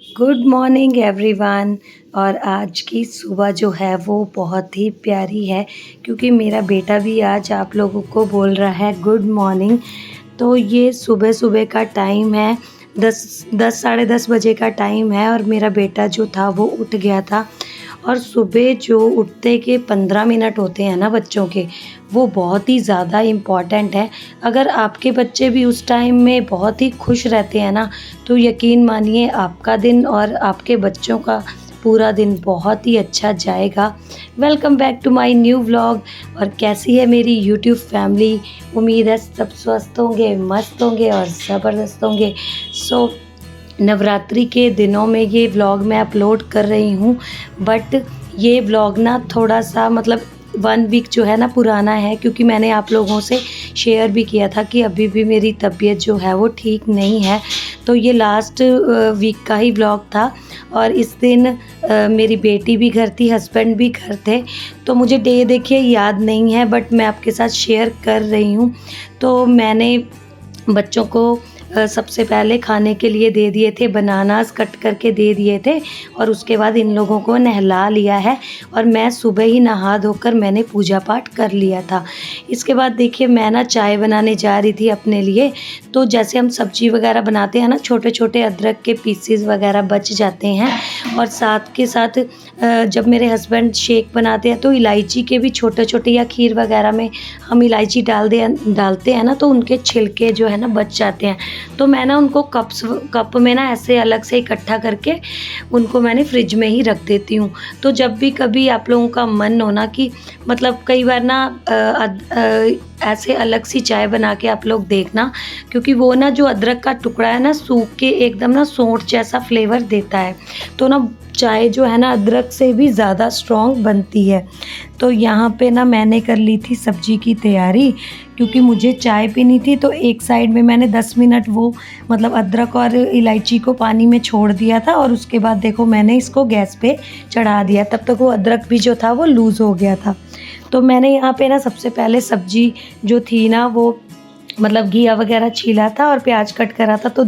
Good morning everyone. और आज की सुबह जो है वो बहुत ही प्यारी है क्योंकि मेरा बेटा भी आज आप लोगों को बोल रहा है गुड मॉर्निंग। तो ये सुबह सुबह का टाइम है, 10 साढ़े 10 बजे का टाइम है और मेरा बेटा जो था वो उठ गया था। और सुबह जो उठते के 15 मिनट होते हैं ना बच्चों के, वो बहुत ही ज़्यादा इम्पॉर्टेंट है। अगर आपके बच्चे भी उस टाइम में बहुत ही खुश रहते हैं ना, तो यकीन मानिए आपका दिन और आपके बच्चों का पूरा दिन बहुत ही अच्छा जाएगा। Welcome back to my new vlog. और कैसी है मेरी यूट्यूब फैमिली? उम्मीद है सब स्वस्थ होंगे, मस्त होंगे और ज़बरदस्त होंगे। सो नवरात्रि के दिनों में ये व्लॉग मैं अपलोड कर रही हूँ, बट ये व्लॉग ना थोड़ा सा मतलब 1 वीक जो है ना पुराना है, क्योंकि मैंने आप लोगों से शेयर भी किया था कि अभी भी मेरी तबीयत जो है वो ठीक नहीं है। तो ये लास्ट वीक का ही व्लॉग था। और इस दिन मेरी बेटी भी घर थी, हस्बैंड भी घर थे, तो मुझे डे देखिए याद नहीं है, बट मैं आपके साथ शेयर कर रही हूँ। तो मैंने बच्चों को सबसे पहले खाने के लिए दे दिए थे, बनानास कट करके दे दिए थे और उसके बाद इन लोगों को नहला लिया है। और मैं सुबह ही नहा धोकर मैंने पूजा पाठ कर लिया था। इसके बाद देखिए मैं ना चाय बनाने जा रही थी अपने लिए। तो जैसे हम सब्जी वगैरह बनाते हैं ना, छोटे छोटे अदरक के पीसेस वगैरह बच जाते हैं। और साथ के साथ जब मेरे हस्बैंड शेक बनाते हैं तो इलायची के भी छोटे छोटे, या खीर वगैरह में हम इलायची डालते हैं ना, तो उनके छिलके जो है ना बच जाते हैं। तो मैं ना उनको कप में ना ऐसे अलग से इकट्ठा करके उनको मैंने फ्रिज में ही रख देती हूँ। तो जब भी कभी आप लोगों का मन हो ना कि मतलब कई बार ना ऐसे अलग सी चाय बना के आप लोग देखना, क्योंकि वो ना जो अदरक का टुकड़ा है ना सूख के एकदम ना सोंठ जैसा फ्लेवर देता है। तो ना चाय जो है ना अदरक से भी ज़्यादा स्ट्रॉन्ग बनती है। तो यहाँ पे ना मैंने कर ली थी सब्जी की तैयारी, क्योंकि मुझे चाय पीनी थी। तो एक साइड में मैंने 10 मिनट वो मतलब अदरक और इलायची को पानी में छोड़ दिया था, और उसके बाद देखो मैंने इसको गैस पे चढ़ा दिया। तब तक वो अदरक भी जो था वो लूज़ हो गया था। तो मैंने यहाँ पे ना सबसे पहले सब्जी जो थी ना वो मतलब घिया वगैरह छीला था और प्याज कट करा था। तो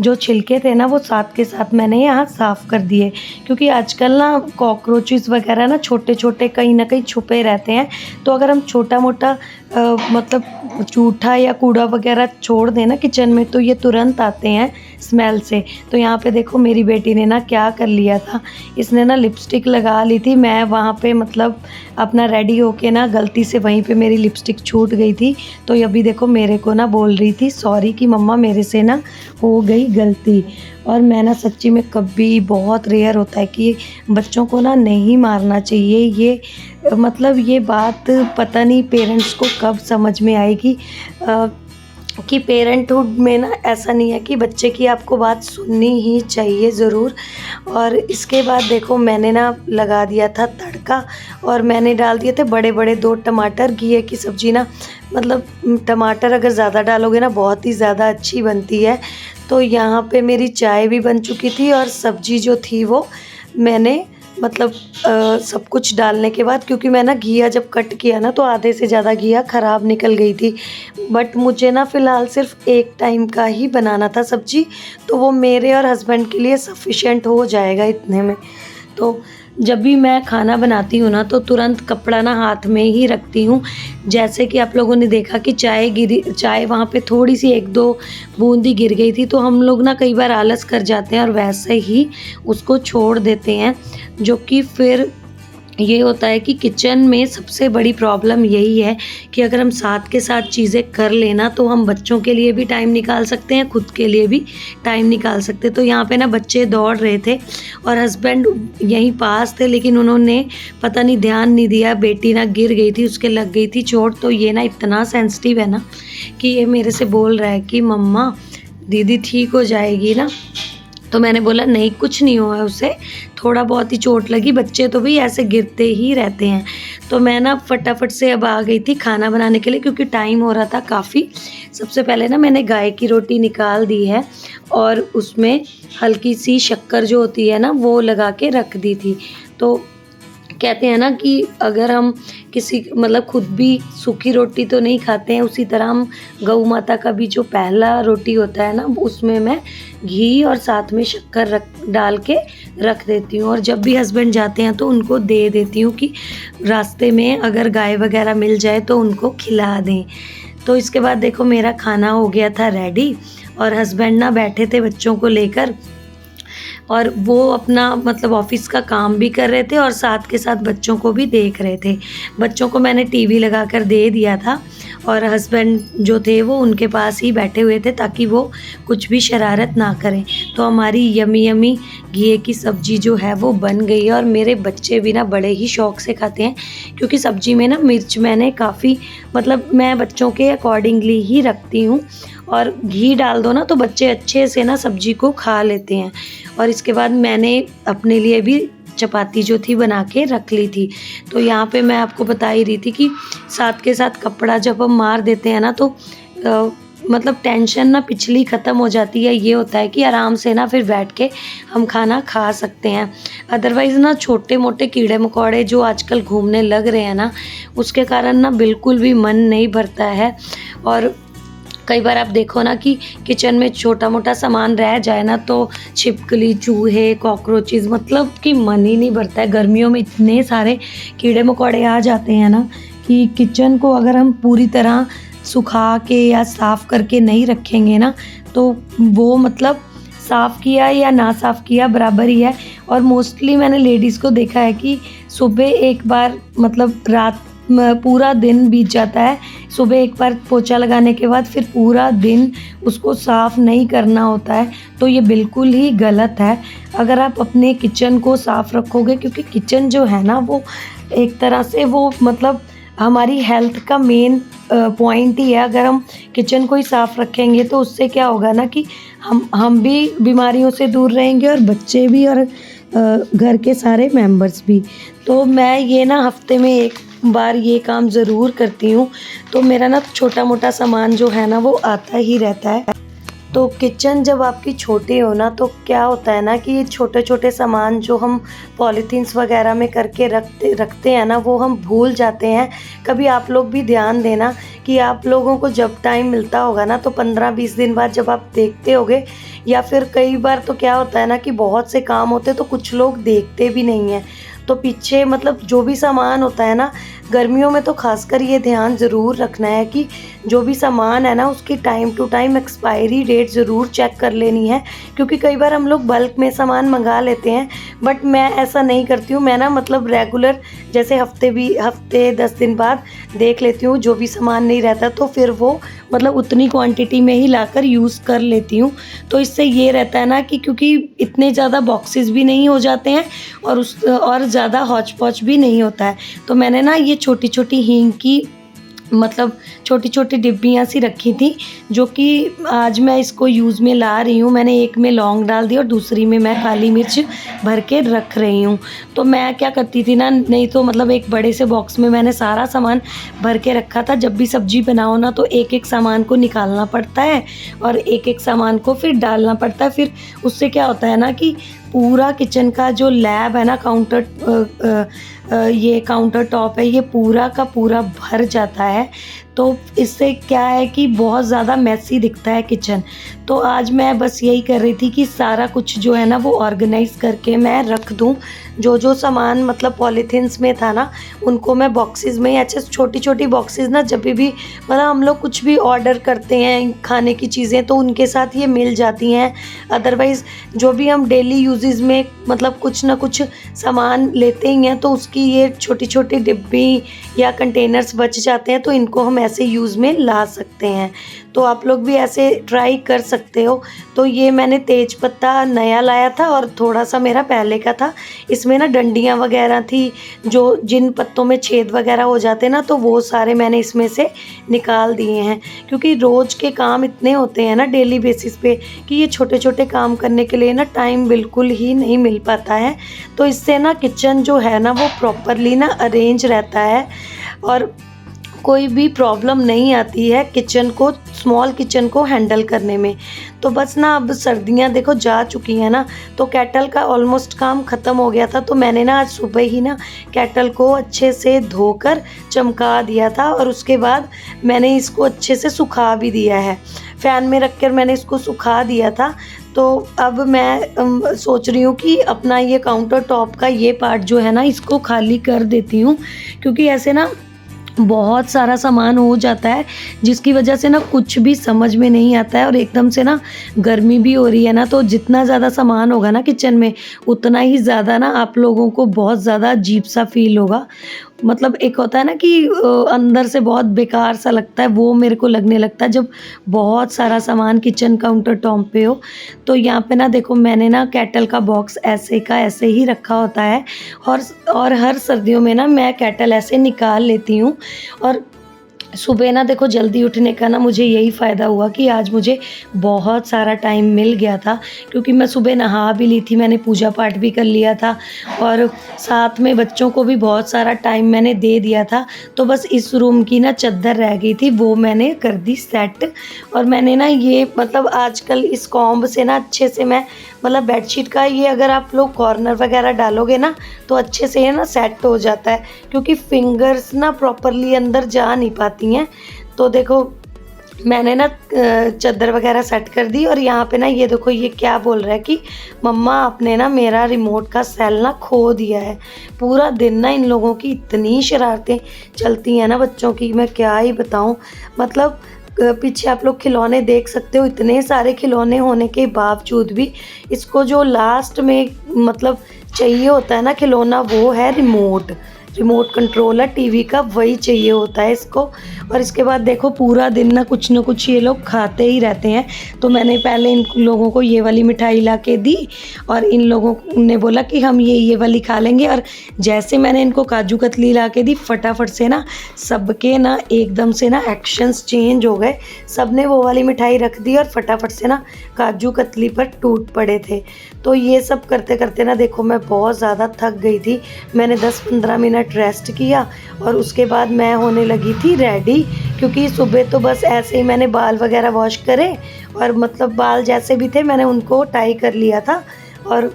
जो छिलके थे ना वो साथ के साथ मैंने यहाँ साफ़ कर दिए, क्योंकि आजकल ना कॉकरोचेस वगैरह ना छोटे छोटे कहीं ना कहीं छुपे रहते हैं। तो अगर हम छोटा मोटा मतलब जूठा या कूड़ा वगैरह छोड़ दें ना किचन में, तो ये तुरंत आते हैं स्मेल से। तो यहाँ पे देखो मेरी बेटी ने ना क्या कर लिया था, इसने ना लिपस्टिक लगा ली थी। मैं वहाँ पे मतलब अपना रेडी होके ना गलती से वहीं पे मेरी लिपस्टिक छूट गई थी। तो अभी देखो मेरे को ना बोल रही थी सॉरी कि मम्मा मेरे से ना हो गई गलती। और मैं ना सच्ची में कभी, बहुत रेयर होता है कि बच्चों को ना नहीं मारना चाहिए। ये मतलब ये बात पता नहीं पेरेंट्स को कब समझ में आएगी कि पेरेंटहुड में ना ऐसा नहीं है कि बच्चे की आपको बात सुननी ही चाहिए ज़रूर। और इसके बाद देखो मैंने ना लगा दिया था तड़का, और मैंने डाल दिए थे बड़े बड़े 2 टमाटर। घिये की सब्ज़ी ना मतलब टमाटर अगर ज़्यादा डालोगे ना बहुत ही ज़्यादा अच्छी बनती है। तो यहाँ पे मेरी चाय भी बन चुकी थी और सब्ज़ी जो थी वो मैंने मतलब सब कुछ डालने के बाद, क्योंकि मैं ना घिया जब कट किया ना तो आधे से ज़्यादा घिया ख़राब निकल गई थी। बट मुझे ना फ़िलहाल सिर्फ एक टाइम का ही बनाना था सब्ज़ी, तो वो मेरे और हस्बैंड के लिए सफिशेंट हो जाएगा इतने में। तो जब भी मैं खाना बनाती हूँ ना तो तुरंत कपड़ा ना हाथ में ही रखती हूँ। जैसे कि आप लोगों ने देखा कि चाय वहाँ पे थोड़ी सी 1-2 बूंद ही गिर गई थी, तो हम लोग ना कई बार आलस कर जाते हैं और वैसे ही उसको छोड़ देते हैं, जो कि फिर ये होता है कि किचन में सबसे बड़ी प्रॉब्लम यही है कि अगर हम साथ के साथ चीज़ें कर लेना तो हम बच्चों के लिए भी टाइम निकाल सकते हैं, खुद के लिए भी टाइम निकाल सकते हैं। तो यहाँ पे ना बच्चे दौड़ रहे थे और हस्बैंड यहीं पास थे, लेकिन उन्होंने पता नहीं ध्यान नहीं दिया, बेटी ना गिर गई थी, उसके लग गई थी चोट। तो ये ना इतना सेंसिटिव है ना कि ये मेरे से बोल रहा है कि मम्मा दीदी ठीक हो जाएगी ना। तो मैंने बोला नहीं कुछ नहीं हुआ है उसे, थोड़ा बहुत ही चोट लगी, बच्चे तो भी ऐसे गिरते ही रहते हैं। तो मैं ना फटाफट से अब आ गई थी खाना बनाने के लिए, क्योंकि टाइम हो रहा था काफ़ी। सबसे पहले ना मैंने गाय की रोटी निकाल दी है और उसमें हल्की सी शक्कर जो होती है ना वो लगा के रख दी थी। तो कहते हैं ना कि अगर हम किसी मतलब खुद भी सूखी रोटी तो नहीं खाते हैं, उसी तरह हम गऊ माता का भी जो पहला रोटी होता है ना, उसमें मैं घी और साथ में शक्कर डाल के रख देती हूँ। और जब भी हस्बैंड जाते हैं तो उनको दे देती हूँ कि रास्ते में अगर गाय वगैरह मिल जाए तो उनको खिला दें। तो इसके बाद देखो मेरा खाना हो गया था रेडी, और हस्बैंड ना बैठे थे बच्चों को लेकर, और वो अपना मतलब ऑफिस का काम भी कर रहे थे और साथ के साथ बच्चों को भी देख रहे थे। बच्चों को मैंने टीवी लगा कर दे दिया था, और हस्बैंड जो थे वो उनके पास ही बैठे हुए थे ताकि वो कुछ भी शरारत ना करें। तो हमारी यमी यमी घिए की सब्ज़ी जो है वो बन गई है, और मेरे बच्चे भी ना बड़े ही शौक़ से खाते हैं, क्योंकि सब्ज़ी में ना मिर्च मैंने काफ़ी मतलब मैं बच्चों के अकॉर्डिंगली ही रखती हूँ, और घी डाल दो ना तो बच्चे अच्छे से ना सब्ज़ी को खा लेते हैं। और इसके बाद मैंने अपने लिए भी चपाती जो थी बना के रख ली थी। तो यहाँ पे मैं आपको बता ही रही थी कि साथ के साथ कपड़ा जब हम मार देते हैं ना तो मतलब टेंशन ना पिछली ख़त्म हो जाती है। ये होता है कि आराम से ना फिर बैठ के हम खाना खा सकते हैं। अदरवाइज़ ना छोटे मोटे कीड़े मकोड़े जो आजकल घूमने लग रहे हैं ना, उसके कारण ना बिल्कुल भी मन नहीं भरता है। और कई बार आप देखो ना कि किचन में छोटा मोटा सामान रह जाए ना तो छिपकली, चूहे, कॉकरोचेस, मतलब कि मन ही नहीं भरता है। गर्मियों में इतने सारे कीड़े मकोड़े आ जाते हैं ना कि किचन को अगर हम पूरी तरह सुखा के या साफ़ करके नहीं रखेंगे ना तो वो मतलब साफ़ किया या ना साफ़ किया बराबर ही है। और मोस्टली मैंने लेडीज़ को देखा है कि सुबह एक बार मतलब रात पूरा दिन बीत जाता है, सुबह एक बार पोछा लगाने के बाद फिर पूरा दिन उसको साफ़ नहीं करना होता है। तो ये बिल्कुल ही गलत है। अगर आप अपने किचन को साफ़ रखोगे, क्योंकि किचन जो है ना वो एक तरह से वो मतलब हमारी हेल्थ का मेन पॉइंट ही है। अगर हम किचन को ही साफ़ रखेंगे तो उससे क्या होगा ना कि हम भी बीमारियों से दूर रहेंगे, और बच्चे भी, और घर के सारे मेंबर्स भी। तो मैं ये ना हफ्ते में एक बार ये काम ज़रूर करती हूँ। तो मेरा ना छोटा मोटा सामान जो है ना वो आता ही रहता है। तो किचन जब आपकी छोटी हो ना तो क्या होता है ना कि ये छोटे छोटे सामान जो हम पॉलीथीन्स वगैरह में करके रखते हैं ना वो हम भूल जाते हैं। कभी आप लोग भी ध्यान देना कि आप लोगों को जब टाइम मिलता होगा ना तो 15-20 दिन बाद जब आप देखते होगे, या फिर कई बार तो क्या होता है ना कि बहुत से काम होते तो कुछ लोग देखते भी नहीं हैं। तो पीछे मतलब जो भी सामान होता है ना, गर्मियों में तो खासकर ये ध्यान ज़रूर रखना है कि जो भी सामान है ना उसकी time to time expiry date ज़रूर चेक कर लेनी है। क्योंकि कई बार हम लोग बल्क में सामान मंगा लेते हैं, बट मैं ऐसा नहीं करती हूँ। मैं ना मतलब रेगुलर जैसे हफ्ते 10 दिन बाद देख लेती हूँ, जो भी सामान नहीं रहता तो फिर वो मतलब उतनी क्वांटिटी में ही लाकर यूज़ कर लेती हूँ। तो इससे ये रहता है ना कि क्योंकि इतने ज़्यादा बॉक्सेस भी नहीं हो जाते हैं और ज़्यादा हौच पौच भी नहीं होता है। तो मैंने ना ये छोटी छोटी हींग की मतलब छोटी छोटी डिब्बियाँ सी रखी थी, जो कि आज मैं इसको यूज़ में ला रही हूँ। मैंने एक में लौंग डाल दी और दूसरी में मैं काली मिर्च भर के रख रही हूँ। तो मैं क्या करती थी ना, नहीं तो मतलब एक बड़े से बॉक्स में मैंने सारा सामान भर के रखा था। जब भी सब्ज़ी बनाओ ना तो एक एक सामान को निकालना पड़ता है और एक एक सामान को फिर डालना पड़ता है। फिर उससे क्या होता है ना कि पूरा किचन का जो लैब है ना, ये काउंटर टॉप है, ये पूरा का पूरा भर जाता है। तो इससे क्या है कि बहुत ज़्यादा मैसी दिखता है किचन। तो आज मैं बस यही कर रही थी कि सारा कुछ जो है ना वो ऑर्गेनाइज़ करके मैं रख दूँ। जो सामान मतलब पॉलीथीन्स में था ना उनको मैं बॉक्सेस में, अच्छा छोटी छोटी बॉक्सेस ना, जब भी मतलब हम लोग कुछ भी ऑर्डर करते हैं खाने की चीज़ें तो उनके साथ ये मिल जाती हैं। अदरवाइज़ जो भी हम डेली यूजेस में मतलब कुछ ना कुछ सामान लेते ही हैं तो उसकी ये छोटी छोटी डिब्बी या कंटेनर्स बच जाते हैं, तो इनको हम ऐसे यूज़ में ला सकते हैं। तो आप लोग भी ऐसे ट्राई कर सकते हो। तो ये मैंने तेज पत्ता नया लाया था और थोड़ा सा मेरा पहले का था। इसमें ना डंडियाँ वगैरह थी, जो जिन पत्तों में छेद वगैरह हो जाते ना, तो वो सारे मैंने इसमें से निकाल दिए हैं। क्योंकि रोज़ के काम इतने होते हैं ना डेली बेसिस पे कि ये छोटे छोटे काम करने के लिए ना टाइम बिल्कुल ही नहीं मिल पाता है। तो इससे ना किचन जो है ना वो प्रॉपरली ना अरेंज रहता है। और कोई भी प्रॉब्लम नहीं आती है किचन को, स्मॉल किचन को हैंडल करने में। तो बस ना अब सर्दियाँ देखो जा चुकी हैं ना, तो केटल का ऑलमोस्ट काम ख़त्म हो गया था। तो मैंने ना आज सुबह ही ना केटल को अच्छे से धोकर चमका दिया था और उसके बाद मैंने इसको अच्छे से सुखा भी दिया है। फ़ैन में रख कर मैंने इसको सुखा दिया था। तो अब मैं सोच रही हूँ कि अपना ये काउंटर टॉप का ये पार्ट जो है ना, इसको खाली कर देती हूँ, क्योंकि ऐसे ना बहुत सारा सामान हो जाता है जिसकी वजह से ना कुछ भी समझ में नहीं आता है। और एकदम से ना गर्मी भी हो रही है ना, तो जितना ज़्यादा सामान होगा ना किचन में, उतना ही ज़्यादा ना आप लोगों को बहुत ज़्यादा अजीब सा फील होगा। मतलब एक होता है ना कि अंदर से बहुत बेकार सा लगता है, वो मेरे को लगने लगता है जब बहुत सारा सामान किचन काउंटर टॉप पे हो। तो यहाँ पे ना देखो मैंने ना केटल का बॉक्स ऐसे का ऐसे ही रखा होता है, और हर सर्दियों में ना मैं केटल ऐसे निकाल लेती हूँ। और सुबह ना देखो जल्दी उठने का ना मुझे यही फ़ायदा हुआ कि आज मुझे बहुत सारा टाइम मिल गया था, क्योंकि मैं सुबह नहा भी ली थी, मैंने पूजा पाठ भी कर लिया था और साथ में बच्चों को भी बहुत सारा टाइम मैंने दे दिया था। तो बस इस रूम की ना चादर रह गई थी, वो मैंने कर दी सेट। और मैंने ना ये मतलब आजकल इस कॉम्ब से ना अच्छे से मैं मतलब बेडशीट का ये अगर आप लोग कॉर्नर वगैरह डालोगे ना तो अच्छे से ये ना सेट हो जाता है, क्योंकि फिंगर्स ना प्रॉपरली अंदर जा नहीं पाती हैं। तो देखो मैंने ना चादर वगैरह सेट कर दी। और यहाँ पे ना ये देखो ये क्या बोल रहा है कि मम्मा आपने ना मेरा रिमोट का सेल ना खो दिया है। पूरा दिन ना इन लोगों की इतनी शरारतें चलती हैं ना बच्चों की, मैं क्या ही बताऊँ। मतलब पीछे आप लोग खिलौने देख सकते हो, इतने सारे खिलौने होने के बावजूद भी इसको जो लास्ट में मतलब चाहिए होता है ना खिलौना, वो है रिमोट कंट्रोलर टीवी का, वही चाहिए होता है इसको। और इसके बाद देखो पूरा दिन ना कुछ ये लोग खाते ही रहते हैं। तो मैंने पहले इन लोगों को ये वाली मिठाई ला के दी और इन लोगों ने बोला कि हम ये वाली खा लेंगे। और जैसे मैंने इनको काजू कतली ला के दी, फटाफट से ना सबके ना एकदम से ना एक्शंस चेंज हो गए। सब ने वो वाली मिठाई रख दी और फटाफट से ना काजू कतली पर टूट पड़े थे। तो ये सब करते करते ना देखो मैं बहुत ज़्यादा थक गई थी। मैंने 10-15 मिनट रेस्ट किया और उसके बाद मैं होने लगी थी रेडी, क्योंकि सुबह तो बस ऐसे ही मैंने बाल वगैरह वॉश करे और मतलब बाल जैसे भी थे मैंने उनको टाई कर लिया था और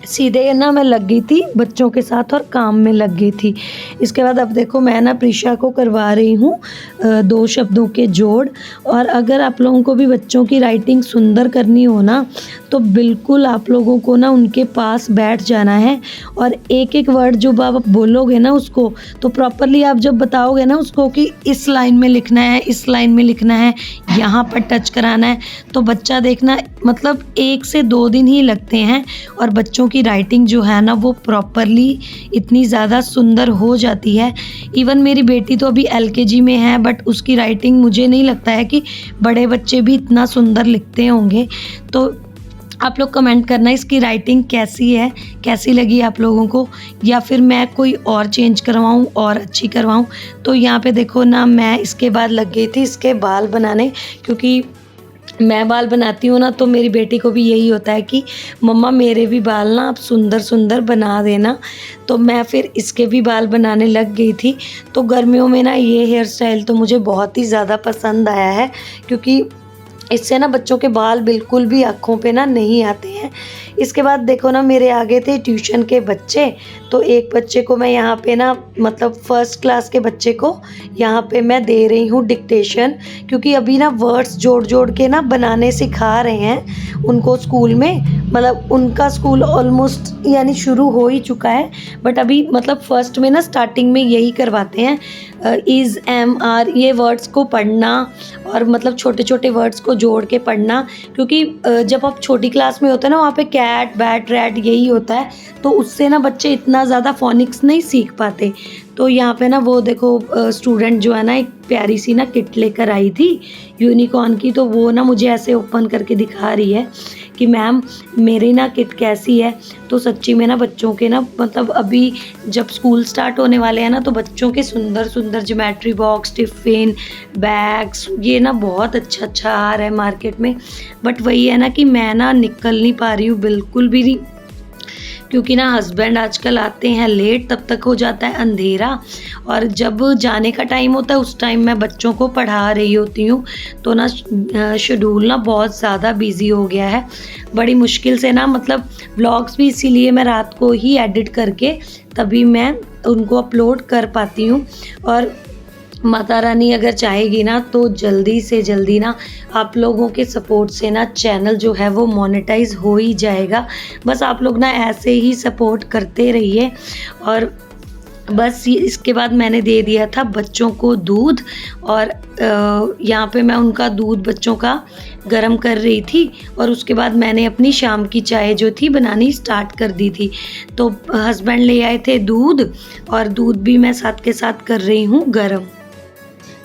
सीधे ना मैं लग गई थी बच्चों के साथ और काम में लग गई थी। इसके बाद अब देखो मैं ना प्रीशा को करवा रही हूँ 2 शब्दों के जोड़। और अगर आप लोगों को भी बच्चों की राइटिंग सुंदर करनी हो ना, तो बिल्कुल आप लोगों को ना उनके पास बैठ जाना है और एक एक वर्ड जो आप बोलोगे ना उसको, तो प्रॉपरली आप जब बताओगे ना उसको कि इस लाइन में लिखना है, इस लाइन में लिखना है, यहाँ पर टच कराना है, तो बच्चा देखना मतलब 1 से 2 दिन ही लगते हैं और बच्चों की राइटिंग जो है ना वो प्रॉपरली इतनी ज़्यादा सुंदर हो जाती है। इवन मेरी बेटी तो अभी LKG में है, बट उसकी राइटिंग मुझे नहीं लगता है कि बड़े बच्चे भी इतना सुंदर लिखते होंगे। तो आप लोग कमेंट करना इसकी राइटिंग कैसी है, कैसी लगी आप लोगों को, या फिर मैं कोई और चेंज करवाऊँ और अच्छी करवाऊँ। तो यहाँ पे देखो ना मैं इसके बाद लग गई थी इसके बाल बनाने, क्योंकि मैं बाल बनाती हूँ ना तो मेरी बेटी को भी यही होता है कि मम्मा मेरे भी बाल ना आप सुंदर सुंदर बना देना। तो मैं फिर इसके भी बाल बनाने लग गई थी। तो गर्मियों में ना ये हेयर स्टाइल तो मुझे बहुत ही ज़्यादा पसंद आया है, क्योंकि इससे ना बच्चों के बाल बिल्कुल भी आँखों पे ना नहीं आते हैं। इसके बाद देखो ना मेरे आगे थे ट्यूशन के बच्चे। तो एक बच्चे को मैं यहाँ पे ना मतलब फर्स्ट क्लास के बच्चे को यहाँ पे मैं दे रही हूँ डिक्टेशन, क्योंकि अभी ना वर्ड्स जोड़ जोड़ के ना बनाने सिखा रहे हैं उनको स्कूल में। मतलब उनका स्कूल ऑलमोस्ट यानी शुरू हो ही चुका है, बट अभी मतलब फर्स्ट में ना स्टार्टिंग में यही करवाते हैं इज़ एम आर ये वर्ड्स को पढ़ना और मतलब छोटे छोटे वर्ड्स को जोड़ के पढ़ना। क्योंकि जब आप छोटी क्लास में होते हैं ना वहाँ पे कैट बैट रैट यही होता है, तो उससे ना बच्चे इतना ज़्यादा फोनिक्स नहीं सीख पाते। तो यहाँ पे ना वो देखो स्टूडेंट जो है ना एक प्यारी सी ना किट लेकर आई थी यूनिकॉर्न की, तो वो ना मुझे ऐसे ओपन करके दिखा रही है कि मैम मेरी ना किट कैसी है। तो सच्ची में ना बच्चों के ना मतलब अभी जब स्कूल स्टार्ट होने वाले हैं ना, तो बच्चों के सुंदर सुंदर ज्योमेट्री बॉक्स, टिफ़िन, बैग्स ये ना बहुत अच्छा आ रहा है मार्केट में। बट वही है ना कि मैं ना निकल नहीं पा रही हूँ बिल्कुल भी नहीं, क्योंकि ना हस्बैंड आजकल आते हैं लेट, तब तक हो जाता है अंधेरा, और जब जाने का टाइम होता है उस टाइम मैं बच्चों को पढ़ा रही होती हूँ। तो ना शेड्यूल ना बहुत ज़्यादा बिज़ी हो गया है। बड़ी मुश्किल से ना मतलब व्लॉग्स भी इसीलिए मैं रात को ही एडिट करके तभी मैं उनको अपलोड कर पाती हूँ। और माता रानी अगर चाहेगी ना तो जल्दी से जल्दी ना आप लोगों के सपोर्ट से ना चैनल जो है वो मोनेटाइज हो ही जाएगा। बस आप लोग ना ऐसे ही सपोर्ट करते रहिए। और बस इसके बाद मैंने दे दिया था बच्चों को दूध, और यहाँ पे मैं उनका दूध बच्चों का गरम कर रही थी, और उसके बाद मैंने अपनी शाम की चाय जो थी बनानी स्टार्ट कर दी थी। तो हस्बैंड ले आए थे दूध, और दूध भी मैं साथ के साथ कर रही हूँ गरम।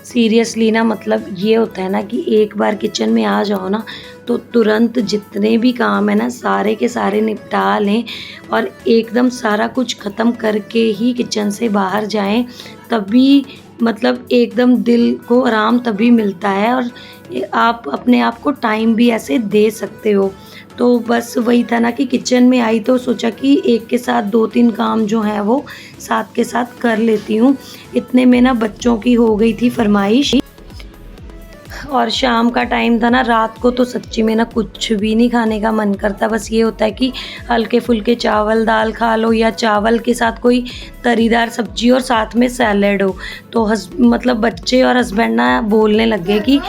सीरियसली ना मतलब ये होता है ना कि एक बार किचन में आ जाओ ना तो तुरंत जितने भी काम है ना सारे के सारे निपटा लें, और एकदम सारा कुछ ख़त्म करके ही किचन से बाहर जाएं, तभी मतलब एकदम दिल को आराम तभी मिलता है, और आप अपने आप को टाइम भी ऐसे दे सकते हो। तो बस वही था ना कि किचन में आई तो सोचा कि एक के साथ 2-3 काम जो हैं वो साथ के साथ कर लेती हूँ। इतने में ना बच्चों की हो गई थी फरमाइश, और शाम का टाइम था ना, रात को तो सच्ची में ना कुछ भी नहीं खाने का मन करता। बस ये होता है कि हल्के फुल्के चावल दाल खा लो, या चावल के साथ कोई तरीदार सब्जी और साथ में सैलेड हो। तो मतलब बच्चे और हस्बैंड ना बोलने लग गए कि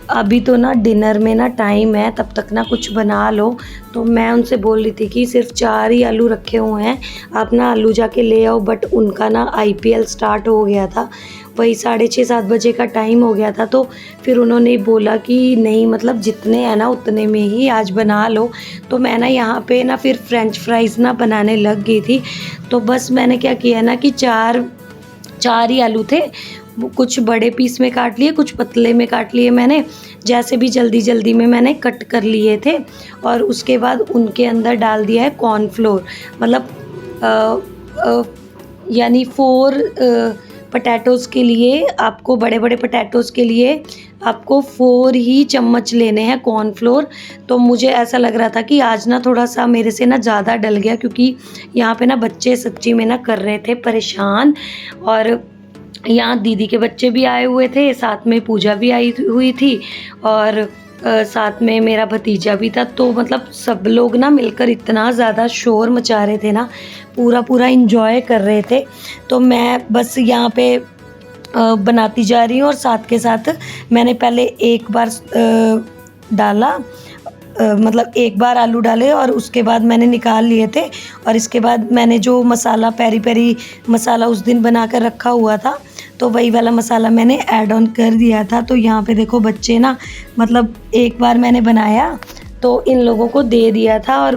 अभी तो ना डिनर में ना टाइम है, तब तक ना कुछ बना लो। तो मैं उनसे बोल रही थी कि सिर्फ 4 ही आलू रखे हुए हैं, आप ना आलू जाके ले आओ। बट उनका ना IPL स्टार्ट हो गया था, वही 6:30-7 बजे का टाइम हो गया था। तो फिर उन्होंने बोला कि नहीं मतलब जितने हैं ना उतने में ही आज बना लो। तो मैं ना यहाँ पे ना फिर फ्रेंच फ्राइज़ ना बनाने लग गई थी। तो बस मैंने क्या किया ना कि 4 ही आलू थे, कुछ बड़े पीस में काट लिए, कुछ पतले में काट लिए मैंने, जैसे भी जल्दी जल्दी में मैंने कट कर लिए थे। और उसके बाद उनके अंदर डाल दिया है कॉर्नफ्लोर, मतलब यानी 4 पटैटोज़ के लिए आपको, बड़े बड़े पटैटोज़ के लिए आपको 4 ही चम्मच लेने हैं कॉर्नफ्लोर। तो मुझे ऐसा लग रहा था कि आज ना थोड़ा सा मेरे से ना ज़्यादा डल गया, क्योंकि यहाँ पे ना बच्चे सच्ची में ना कर रहे थे परेशान। और यहाँ दीदी के बच्चे भी आए हुए थे, साथ में पूजा भी आई हुई थी, और साथ में मेरा भतीजा भी था। तो मतलब सब लोग ना मिलकर इतना ज़्यादा शोर मचा रहे थे ना, पूरा इंजॉय कर रहे थे। तो मैं बस यहाँ पे बनाती जा रही हूँ, और साथ के साथ मैंने पहले एक बार डाला, मतलब एक बार आलू डाले और उसके बाद मैंने निकाल लिए थे। और इसके बाद मैंने जो मसाला पेरी पेरी मसाला उस दिन बना कर रखा हुआ था, तो वही वाला मसाला मैंने ऐड ऑन कर दिया था। तो यहाँ पे देखो बच्चे ना, मतलब एक बार मैंने बनाया तो इन लोगों को दे दिया था, और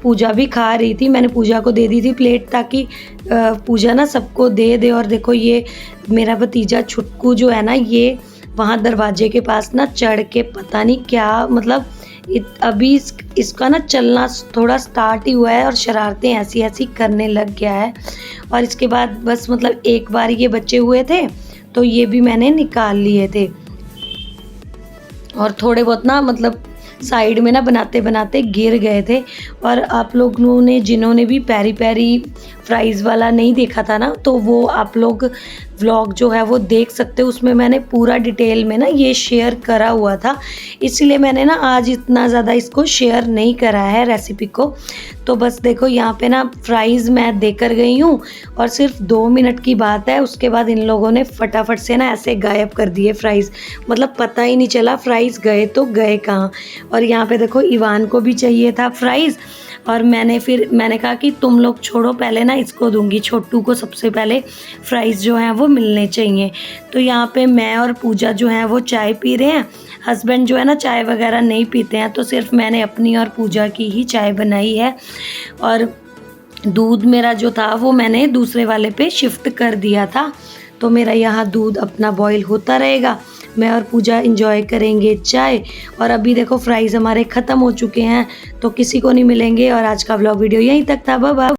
पूजा भी खा रही थी। मैंने पूजा को दे दी थी प्लेट, ताकि पूजा ना सबको दे दे। और देखो ये मेरा भतीजा छुटकू जो है ना, ये वहाँ दरवाजे के पास ना चढ़ के पता नहीं क्या, मतलब अभी इसका ना चलना थोड़ा स्टार्ट ही हुआ है, और शरारतें ऐसी ऐसी करने लग गया है। और इसके बाद बस मतलब एक बार ये बचे हुए थे, तो ये भी मैंने निकाल लिए थे। और थोड़े बहुत ना मतलब साइड में ना बनाते बनाते गिर गए थे। और आप लोगों ने जिन्होंने भी पेरी पेरी फ्राइज़ वाला नहीं देखा था ना, तो वो आप लोग व्लॉग जो है वो देख सकते हो। उसमें मैंने पूरा डिटेल में ना ये शेयर करा हुआ था, इसलिए मैंने ना आज इतना ज़्यादा इसको शेयर नहीं करा है रेसिपी को। तो बस देखो यहाँ पे ना फ्राइज़ मैं देकर गई हूँ, और सिर्फ 2 मिनट की बात है, उसके बाद इन लोगों ने फटाफट से ना ऐसे गायब कर दिए फ्राइज़, मतलब पता ही नहीं चला फ्राइज़ गए तो गए कहाँ। और यहाँ पे देखो इवान को भी चाहिए था फ्राइज़, और मैंने कहा कि तुम लोग छोड़ो, पहले ना इसको दूंगी, छोटू को सबसे पहले फ़्राइज़ जो हैं वो मिलने चाहिए। तो यहाँ पे मैं और पूजा जो है वो चाय पी रहे हैं। हस्बैंड जो है ना चाय वगैरह नहीं पीते हैं, तो सिर्फ मैंने अपनी और पूजा की ही चाय बनाई है। और दूध मेरा जो था वो मैंने दूसरे वाले पे शिफ्ट कर दिया था, तो मेरा यहाँ दूध अपना बॉईल होता रहेगा, मैं और पूजा इंजॉय करेंगे चाय। और अभी देखो फ्राइज़ हमारे ख़त्म हो चुके हैं, तो किसी को नहीं मिलेंगे। और आज का व्लॉग वीडियो यहीं तक था। Bye bye.